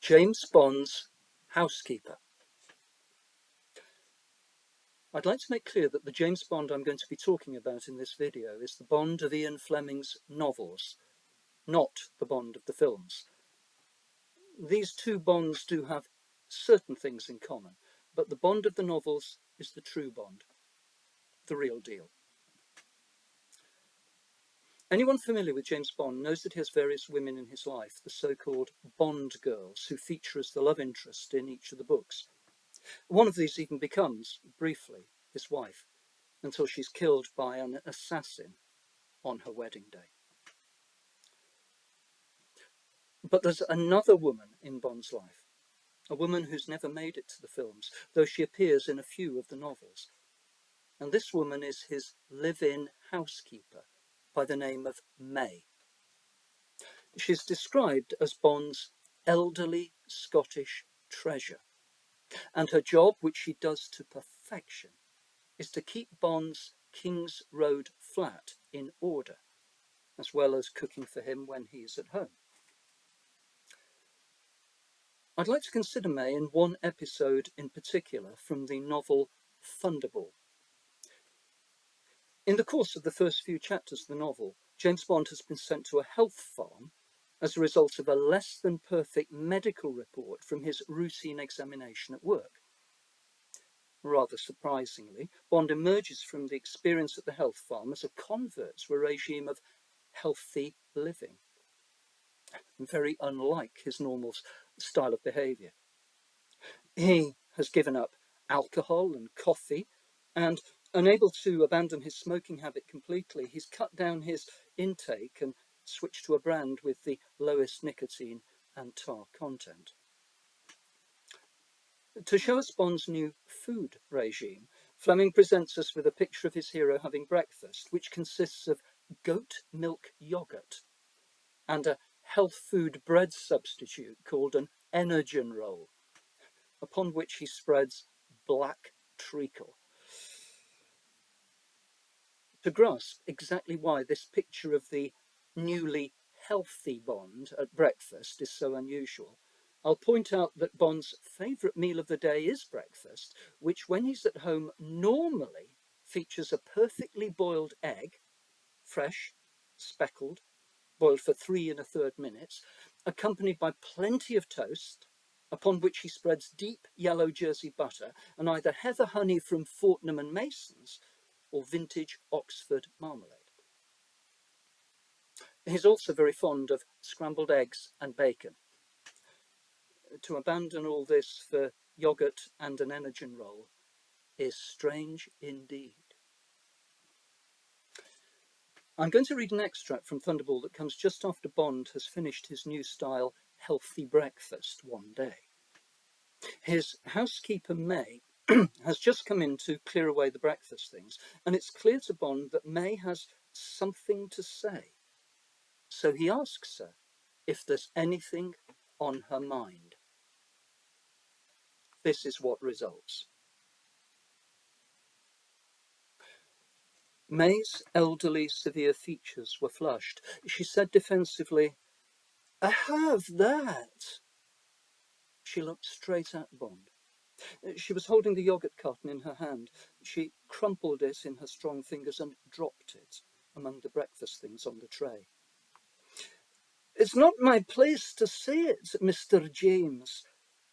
James Bond's Housekeeper. I'd like to make clear that the James Bond I'm going to be talking about in this video is the Bond of Ian Fleming's novels, not the Bond of the films. These two Bonds do have certain things in common, but the Bond of the novels is the true Bond, the real deal. Anyone familiar with James Bond knows that he has various women in his life, the so-called Bond girls, who feature as the love interest in each of the books. One of these even becomes, briefly, his wife, until she's killed by an assassin on her wedding day. But there's another woman in Bond's life, a woman who's never made it to the films, though she appears in a few of the novels. And this woman is his live-in housekeeper by the name of May. She's described as Bond's elderly Scottish treasure, and her job, which she does to perfection, is to keep Bond's King's Road flat in order, as well as cooking for him when he's at home. I'd like to consider May in one episode in particular from the novel Thunderball. In the course of the first few chapters of the novel, James Bond has been sent to a health farm as a result of a less than perfect medical report from his routine examination at work. Rather surprisingly, Bond emerges from the experience at the health farm as a convert to a regime of healthy living, very unlike his normal style of behaviour. He has given up alcohol and coffee, and unable to abandon his smoking habit completely, he's cut down his intake and switched to a brand with the lowest nicotine and tar content. To show us Bond's new food regime, Fleming presents us with a picture of his hero having breakfast, which consists of goat milk yoghurt and a health food bread substitute called an energen roll, upon which he spreads black treacle. To grasp exactly why this picture of the newly healthy Bond at breakfast is so unusual, I'll point out that Bond's favourite meal of the day is breakfast, which when he's at home normally features a perfectly boiled egg, fresh, speckled, boiled for 3 1/3 minutes, accompanied by plenty of toast, upon which he spreads deep yellow Jersey butter and either heather honey from Fortnum and Mason's or vintage Oxford marmalade. He's also very fond of scrambled eggs and bacon. To abandon all this for yoghurt and an energen roll is strange indeed. I'm going to read an extract from Thunderball that comes just after Bond has finished his new style healthy breakfast one day. His housekeeper May has just come in to clear away the breakfast things, and it's clear to Bond that May has something to say. So he asks her if there's anything on her mind. This is what results. May's elderly, severe features were flushed. She said defensively, "I have that." She looked straight at Bond. She was holding the yoghurt carton in her hand. She crumpled it in her strong fingers and dropped it among the breakfast things on the tray. "It's not my place to say it, Mr. James,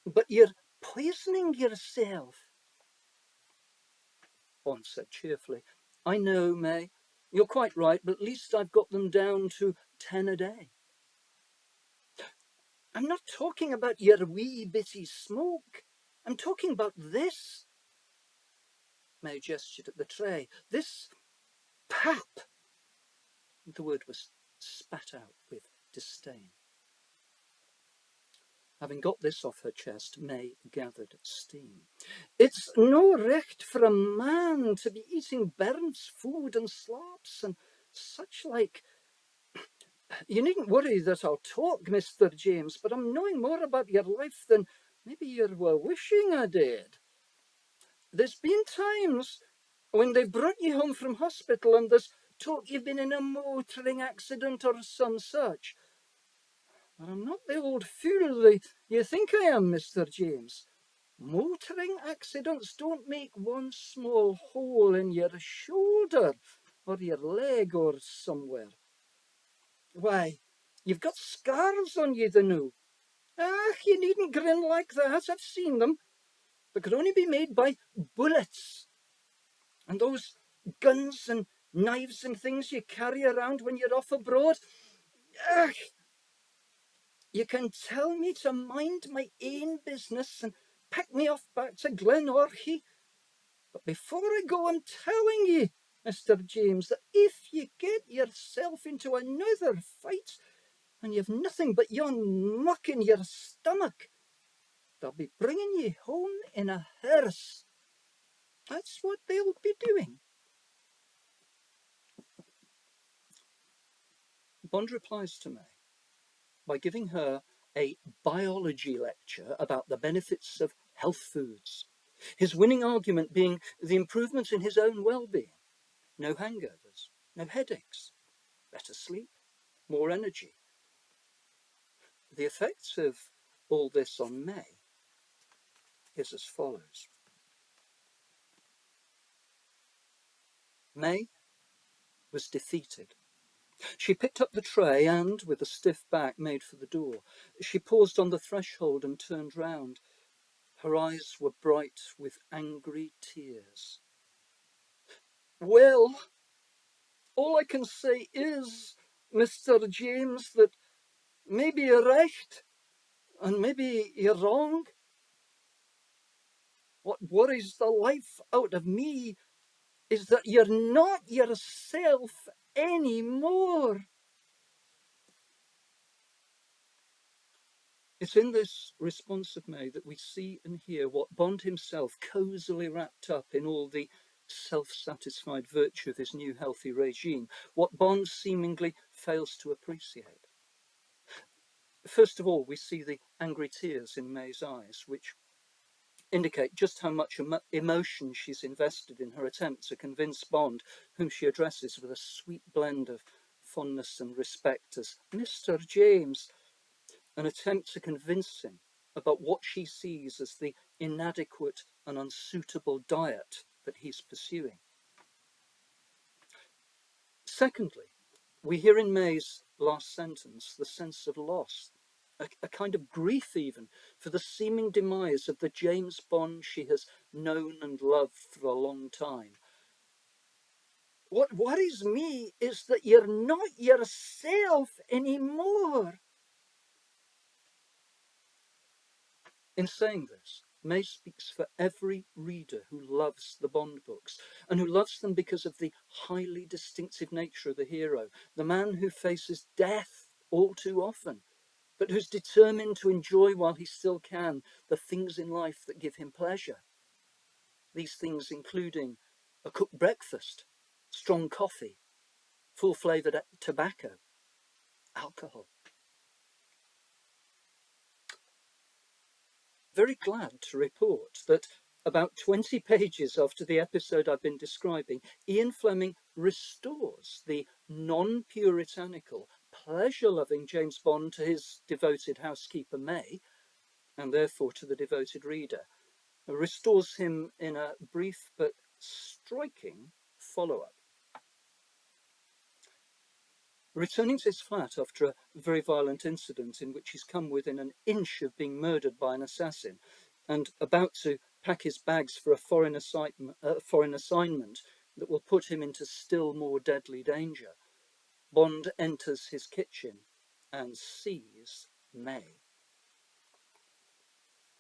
but you're poisoning yourself." Bond said cheerfully, "I know, May. You're quite right, but at least I've got them down to 10 a day." "I'm not talking about your wee bitty smoke. I'm talking about this." May gestured at the tray. "This pap." The word was spat out with disdain. Having got this off her chest, May gathered steam. "It's no recht for a man to be eating bairns' food and slops and such like. You needn't worry that I'll talk, Mr. James, but I'm knowing more about your life than maybe you were wishing I did. There's been times when they've brought you home from hospital and there's talk you've been in a motoring accident or some such. But I'm not the old fool that you think I am, Mr. James. Motoring accidents don't make one small hole in your shoulder or your leg or somewhere. Why, you've got scars on you, the new. Ah, you needn't grin like that. I've seen them. They could only be made by bullets. And those guns and knives and things you carry around when you're off abroad. Ah, you can tell me to mind my own business and pick me off back to Glenorchy. But before I go, I'm telling you, Mr. James, that if you get yourself into another fight and you've nothing but yon muck in your stomach, they'll be bringing you home in a hearse. That's what they'll be doing. Bond replies to May by giving her a biology lecture about the benefits of health foods, his winning argument being the improvement in his own well-being. No hangovers, no headaches, better sleep, more energy. The effects of all this on May is as follows. May was defeated. She picked up the tray and, with a stiff back, made for the door. She paused on the threshold and turned round. Her eyes were bright with angry tears. Well, all I can say is, Mr. James, that maybe you're right and maybe you're wrong. What worries the life out of me is that you're not yourself anymore. It's in this response of May that we see and hear what Bond himself, cosily wrapped up in all the self-satisfied virtue of his new healthy regime, what Bond seemingly fails to appreciate. First of all, we see the angry tears in May's eyes, which indicate just how much emotion she's invested in her attempt to convince Bond, whom she addresses with a sweet blend of fondness and respect as Mr. James, an attempt to convince him about what she sees as the inadequate and unsuitable diet that he's pursuing. Secondly, we hear in May's last sentence the sense of loss, a kind of grief even, for the seeming demise of the James Bond she has known and loved for a long time. What worries me is that you're not yourself anymore. In saying this, May speaks for every reader who loves the Bond books, and who loves them because of the highly distinctive nature of the hero, the man who faces death all too often, but who's determined to enjoy while he still can the things in life that give him pleasure. These things including a cooked breakfast, strong coffee, full-flavoured tobacco, alcohol. Very glad to report that about 20 pages after the episode I've been describing, Ian Fleming restores the non-puritanical, pleasure-loving James Bond to his devoted housekeeper May, and therefore to the devoted reader, restores him in a brief but striking follow-up. Returning to his flat after a very violent incident in which he's come within an inch of being murdered by an assassin, and about to pack his bags for a foreign assignment that will put him into still more deadly danger, Bond enters his kitchen and sees May.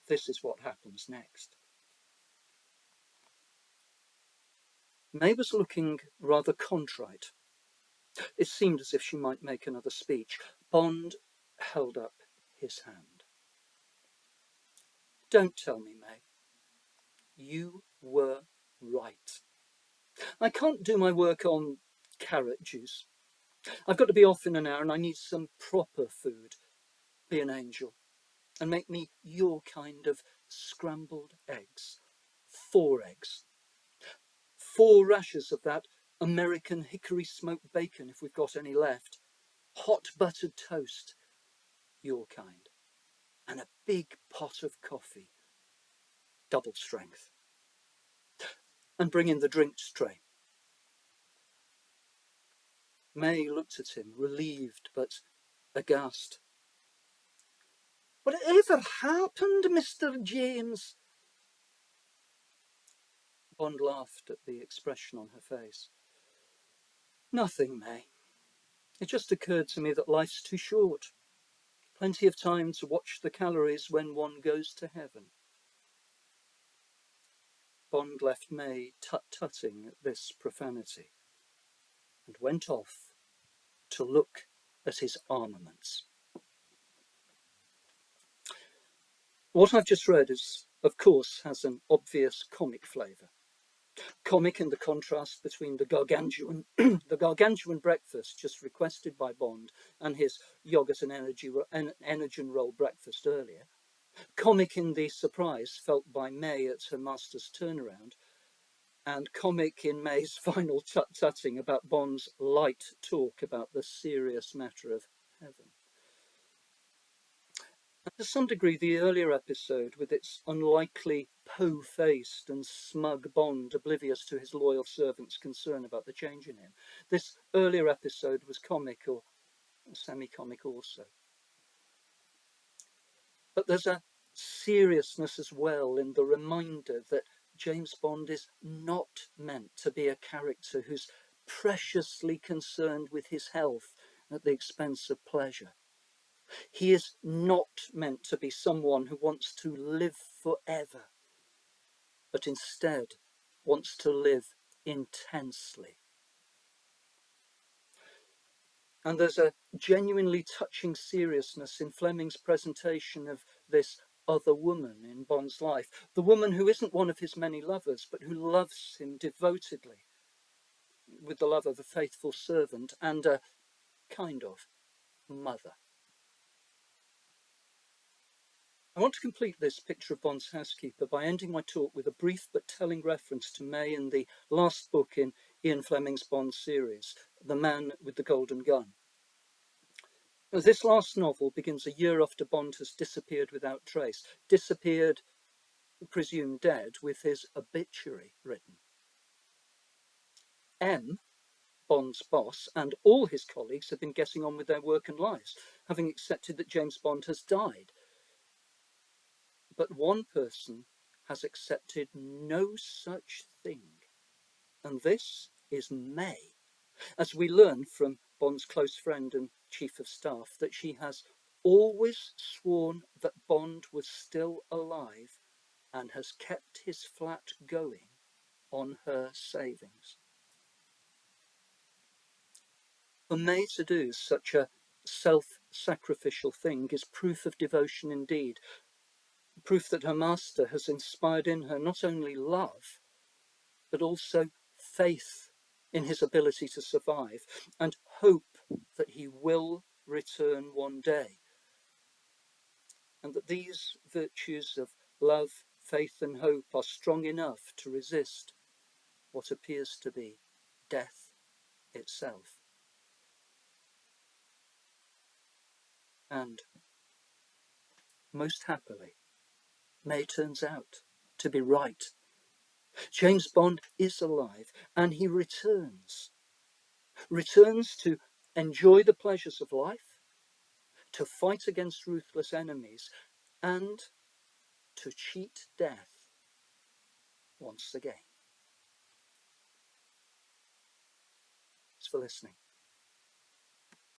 This is what happens next. May was looking rather contrite. It seemed as if she might make another speech. Bond held up his hand. Don't tell me, May. You were right. I can't do my work on carrot juice. I've got to be off in an hour and I need some proper food. Be an angel and make me your kind of scrambled eggs. 4 eggs. 4 rashers of that American hickory smoked bacon if we've got any left. Hot buttered toast. your kind, and a big pot of coffee, double strength. And bring in the drinks tray. May looked at him, relieved but aghast. Whatever happened, Mr. James? Bond laughed at the expression on her face. Nothing, May. It just occurred to me that life's too short. Plenty of time to watch the calories when one goes to heaven. Bond left May tut-tutting at this profanity and went off to look at his armaments. What I've just read is, of course, has an obvious comic flavour. Comic in the contrast between the gargantuan, the gargantuan breakfast just requested by Bond and his yogurt and energy roll breakfast earlier. Comic in the surprise felt by May at her master's turnaround, and comic in May's final tut-tutting about Bond's light talk about the serious matter of heaven. And to some degree, the earlier episode, with its unlikely po-faced and smug Bond oblivious to his loyal servant's concern about the change in him, this earlier episode was comic or semi-comic also. But there's a seriousness as well in the reminder that James Bond is not meant to be a character who's preciously concerned with his health at the expense of pleasure. He is not meant to be someone who wants to live forever, but instead wants to live intensely. And there's a genuinely touching seriousness in Fleming's presentation of this other woman in Bond's life, the woman who isn't one of his many lovers, but who loves him devotedly, with the love of a faithful servant and a kind of mother. I want to complete this picture of Bond's housekeeper by ending my talk with a brief but telling reference to May in the last book in Ian Fleming's Bond series, The Man with the Golden Gun. This last novel begins a year after Bond has disappeared without trace, disappeared, presumed dead, with his obituary written. M, Bond's boss, and all his colleagues have been getting on with their work and lives, having accepted that James Bond has died. But one person has accepted no such thing, and this is May, as we learn from Bond's close friend and chief of staff that she has always sworn that Bond was still alive and has kept his flat going on her savings. For May to do such a self-sacrificial thing is proof of devotion indeed, proof that her master has inspired in her not only love, but also faith in his ability to survive and hope that he will return one day. And that these virtues of love, faith and hope are strong enough to resist what appears to be death itself. And most happily, May turns out to be right. James Bond is alive and he returns to enjoy the pleasures of life, to fight against ruthless enemies, and to cheat death once again. Thanks for listening.